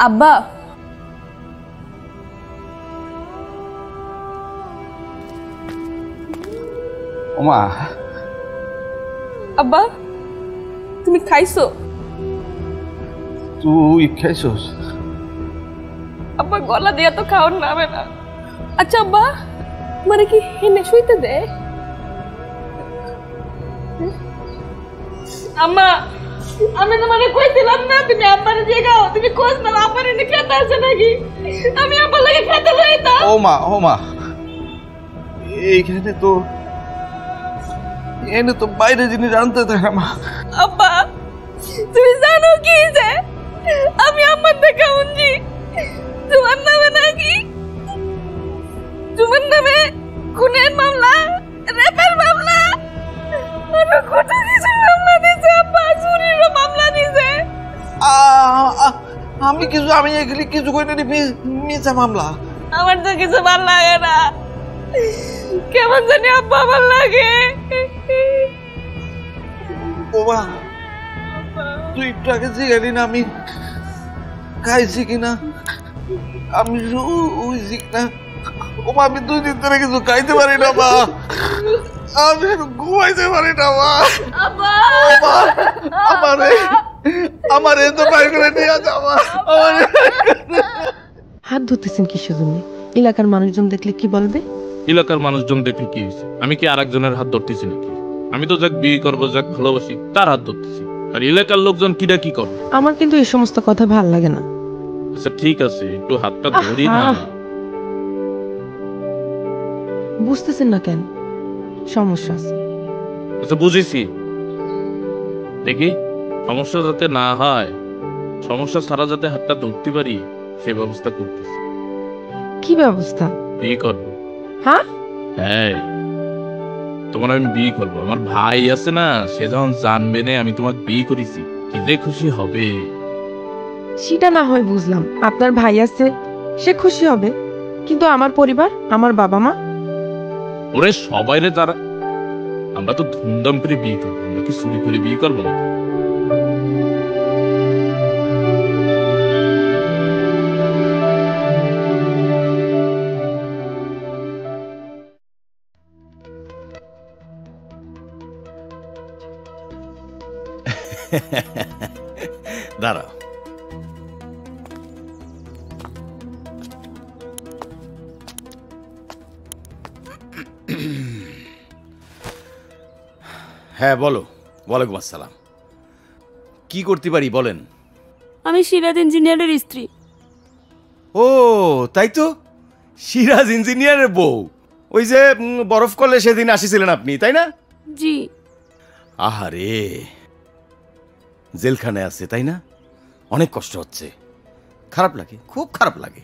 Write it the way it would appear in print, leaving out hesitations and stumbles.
আব্বা ওমা আব্বা তুমি খাইছো? তুই খাইছস? আব্বা গলা দিয়ে তো খাওয়ার নামে না। আচ্ছা আব্বা মানে কি হেনে শুইতে দে? আম্মা আমি তোমাকে কইছিলাম না তুমি আব্বারে দিয়ে গাও, তুমি কোস না আব্বারে নি খেতে আছে নাকি? আমি আব্বার লাগে খেতে যাইতাম। ওমা এইখানে তো এনে তো বাইরে জিনিস আনতে থাকে মা। আব্বা তুমি জানো কি যে আমি আম্মার দেখা উনজি তোমার নামে নাকি? তোমার নামে খুনের মামলা, রেপের মামলা, আরো কত কিছু মামলা দিছে আব্বা, চুরির মামলা দিছে। আমি এগুলি কিছু কই না, মিছা মামলা। আমার তো কিছু ভালো লাগে না, কেমন জানি আব্বা ভালো লাগে। ওমা তুই একটু আগে জিজ্ঞাসি না আমি খাইছি কিনা, আমি রুইছি কিনা। ওমা আমি 2 দিন ধরে কিছু খাইতে পারি না মা, আমি ঘুমাইতে পারি না মা। আমারে তো বাইর করে নিয়ে যাওয়া। হাত ধরতেছেন কিসের জন্য? এলাকার মানুষজন দেখলে কি বলবে? এলাকার মানুষজন দেখলে কি হয়েছে? আমি কি আরেকজনের হাত ধরতেছি নাকি? আমি তো যাক বিয়ে করবো, যাক ভালোবাসি তার হাত ধরতেছি, আর এলাকার লোকজন কিটা কি করবে? আমার কিন্তু এই সমস্ত কথা ভাল লাগে না। আচ্ছা ঠিক আছে, একটু হাতটা ধরি না। বুঝতেছেন না কেন? সমস্যা আছে। আচ্ছা বুঝেছি, দেখি সমস্যা যাতে না হয়, সমস্যা ছাড়া যাতে হাতটা ধরতে পারি সেই ব্যবস্থা করতেছি। কি ব্যবস্থা? বিয়ে করবো। হ্যাঁ হ্যাঁ তোমার আমি বিয়ে করবো। আমার ভাই আছে না, সে যখন জানবে না আমি তোমাকে বিয়ে করেছি, কি যে খুশি হবে। সেটা না হয় বুঝলাম, আপনার ভাই আছে সে খুশি হবে, কিন্তু আমার পরিবার, আমার বাবা মা? ওরে সবাই রে, তারা আমরা তো ধুমধাম করে বিয়ে করবো, আমরা কি চুরি করে বিয়ে করবো না? দাঁড়াও, হ্যাঁ বলো। ওয়ালাইকুম আসসালাম। কি করতে পারি বলেন? আমি সিরাজ ইঞ্জিনিয়ারের স্ত্রী। ও তাই তো, সিরাজ ইঞ্জিনিয়ারের বউ। ওই যে বরফ কলে সেদিন আসিছিলেন আপনি, তাই না? জি। আহারে, জেলখানে আছে তাই না? অনেক কষ্ট হচ্ছে, খারাপ লাগে, খুব খারাপ লাগে।